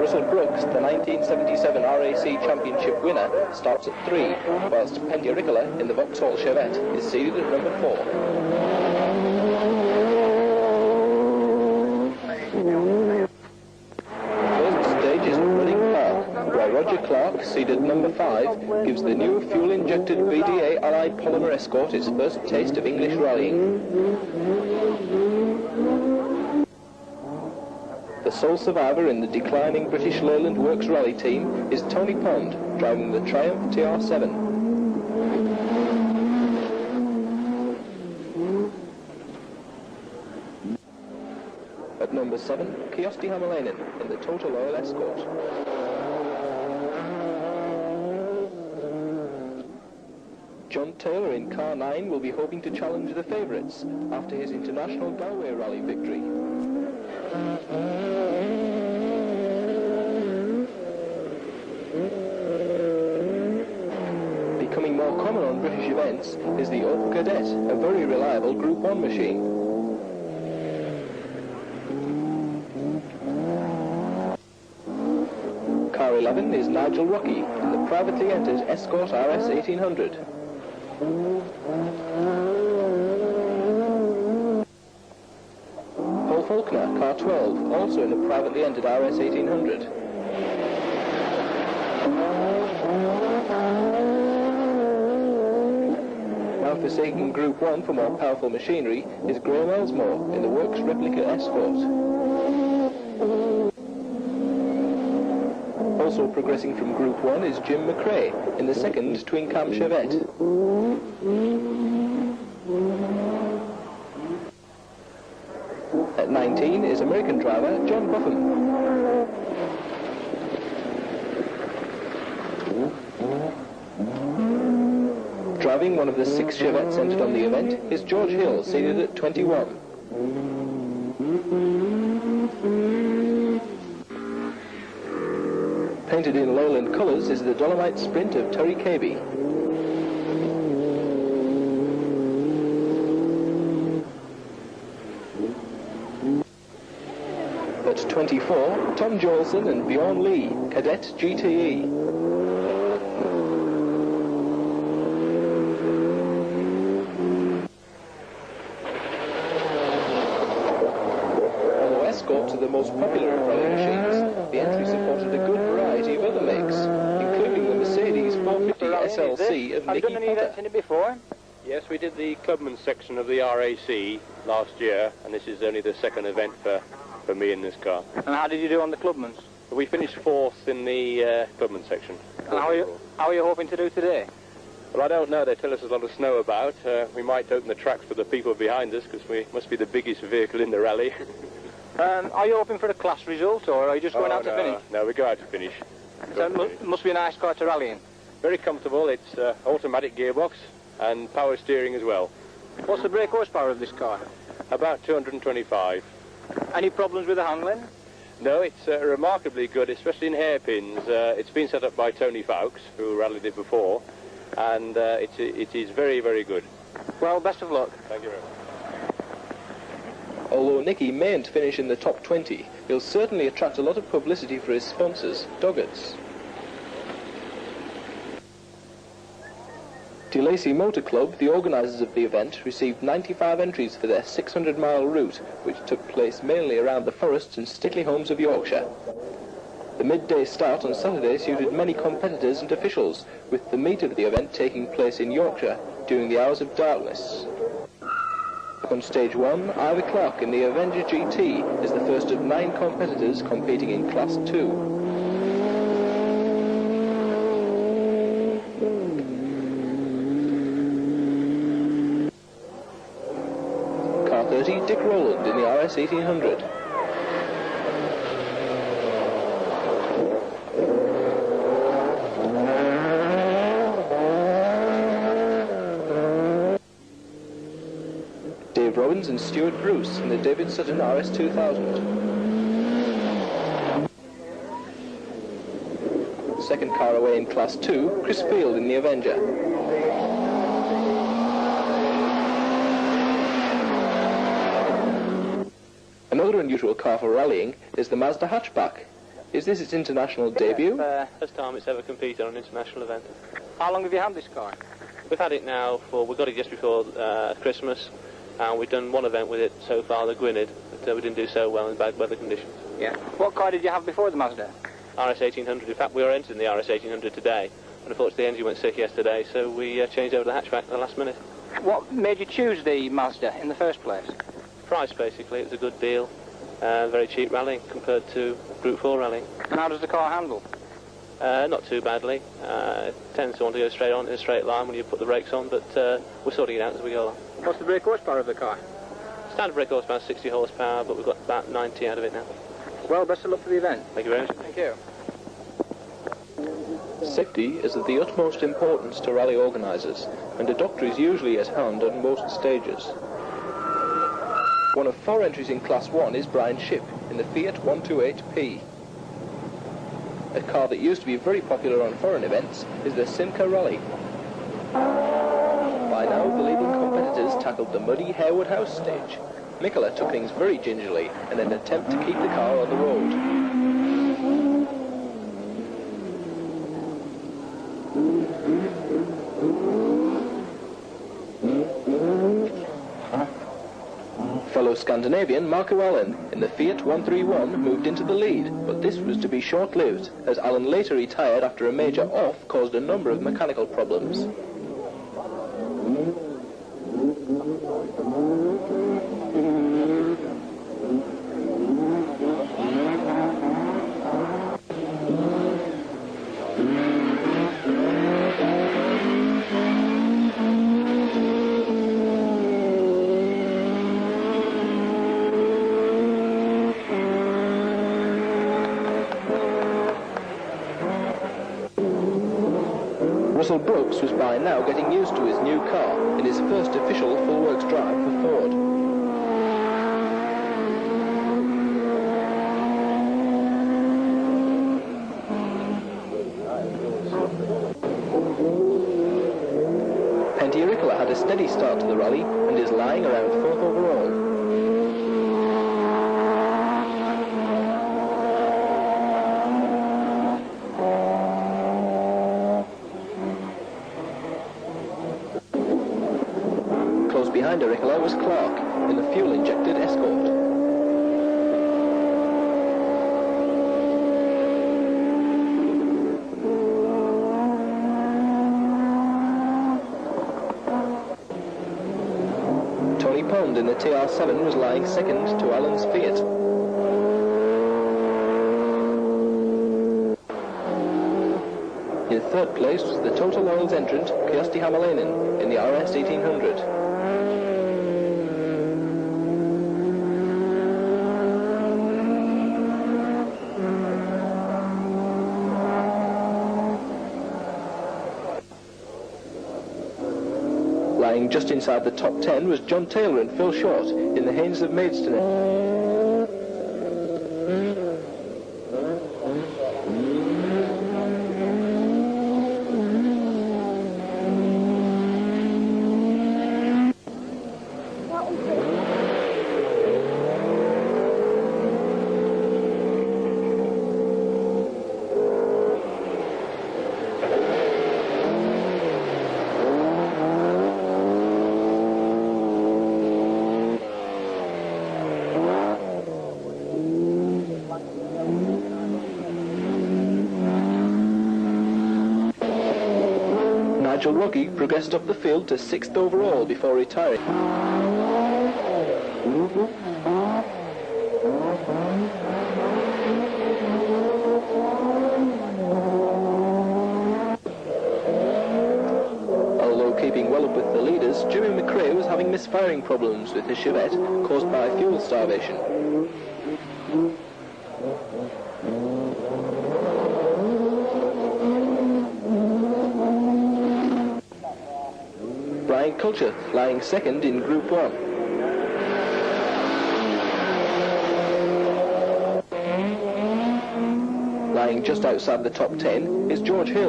Russell Brooks, the 1977 RAC Championship winner, starts at 3, whilst Pendy Ricola in the Vauxhall Chevette is seated at number 4. Roger Clark, seated number 5, gives the new fuel-injected VDA Allied Polymer Escort its first taste of English rallying. The sole survivor in the declining British Leyland Works rally team is Tony Pond, driving the Triumph TR7. At number 7, Kyösti Hämäläinen in the Total Oil Escort. John Taylor in car 9 will be hoping to challenge the favourites after his International Galway Rally victory. Becoming more common on British events is the Opel Kadett, a very reliable Group 1 machine. Car 11 is Nigel Rockey in the privately entered Escort RS 1800. Paul Faulkner, car 12, also in the privately entered RS 1800. Now forsaking Group 1 for more powerful machinery is Graham Elsmore in the Works Replica Escort. Also progressing from Group 1 is Jim McRae in the second twin-cam Chevette. At 19 is American driver John Buffum. Driving one of the 6 Chevettes entered on the event is George Hill, seated at 21. Painted in Leyland colours is the Dolomite Sprint of Terry Cabey. At 24, Tom Jolson and Bjorn Lee, Cadet GTE. Although Escorts are the most popular of rally machines, the entry supported a good variety of other makes, including the Mercedes 450 SLC of Nicky Potter. Have you done any events in it before? Yes, we did the Clubman section of the RAC last year, and this is only the second event for me in this car. And how did you do on the Clubmans? We finished 4th in the Clubman section. And how are you hoping to do today? Well, I don't know. They tell us there's a lot of snow about. We might open the tracks for the people behind us, because we must be the biggest vehicle in the rally. Are you hoping for a class result, or are you just going out to finish? No, we go out to finish. So it must be a nice car to rally in. Very comfortable. It's automatic gearbox and power steering as well. What's the brake horsepower of this car? About 225. Any problems with the handling? No, it's remarkably good, especially in hairpins. It's been set up by Tony Fowkes, who rallied it before, and it is very, very good. Well, best of luck. Thank you very much. Although Nicky mayn't finish in the top 20, he'll certainly attract a lot of publicity for his sponsors, Doggett's. De Lacy Motor Club, the organisers of the event, received 95 entries for their 600-mile route, which took place mainly around the forests and stately homes of Yorkshire. The midday start on Saturday suited many competitors and officials, with the meat of the event taking place in Yorkshire during the hours of darkness. On stage 1, Ivor Clark in the Avenger GT is the first of 9 competitors competing in Class 2. Car 30, Dick Rowland in the RS 1800. Dave Robbins and Stuart Bruce in the David Sutton RS 2000. Second car away in Class 2, Chris Field in the Avenger. Another unusual car for rallying is the Mazda hatchback. Is this its international debut? First time it's ever competed on an international event. How long have you had this car? We've had it now we got it just before Christmas, and we've done one event with it so far, the Gwynedd, but we didn't do so well in bad weather conditions. Yeah. What car did you have before the Mazda? RS 1800. In fact, we were entered in the RS 1800 today, and unfortunately the engine went sick yesterday, so we changed over the hatchback at the last minute. What made you choose the Mazda in the first place? Price, basically. It was a good deal, very cheap rallying compared to Group 4 rallying. And how does the car handle? Not too badly. It tends to want to go straight on in a straight line when you put the brakes on, but we're sorting it out as we go along. What's the brake horsepower of the car? Standard brake horsepower is 60 horsepower, but we've got about 90 out of it now. Well, best of luck for the event. Thank you very much. Thank you. Safety is of the utmost importance to rally organisers, and a doctor is usually at hand on most stages. One of 4 entries in Class 1 is Brian Shipp in the Fiat 128P. A car that used to be very popular on foreign events is the Simca Rally. By now, the leading competitors tackled the muddy Harewood House stage. Mikola took things very gingerly in an attempt to keep the car on the road. Fellow Scandinavian Marco Allen in the Fiat 131 moved into the lead, but this was to be short-lived, as Allen later retired after a major off caused a number of mechanical problems. Russell Brooks was by now getting used to his new car in his first official full works drive for Ford. Pentti Ricola had a steady start to the rally and is lying around 4th overall. Close behind Ricola was Clark in the fuel-injected Escort. Tony Pond in the TR7 was lying second to Allen's Fiat. In 3rd place was the Total Oils entrant Kyösti Hämäläinen in the RS 1800. Lying just inside the top 10 was John Taylor and Phil Short in the Haynes of Maidstone. Nigel Ruggie progressed up the field to 6th overall before retiring. Although keeping well up with the leaders, Jimmy McRae was having misfiring problems with his Chevette caused by fuel starvation. Brian Culture lying second in Group 1. Lying just outside the top 10 is George Hill.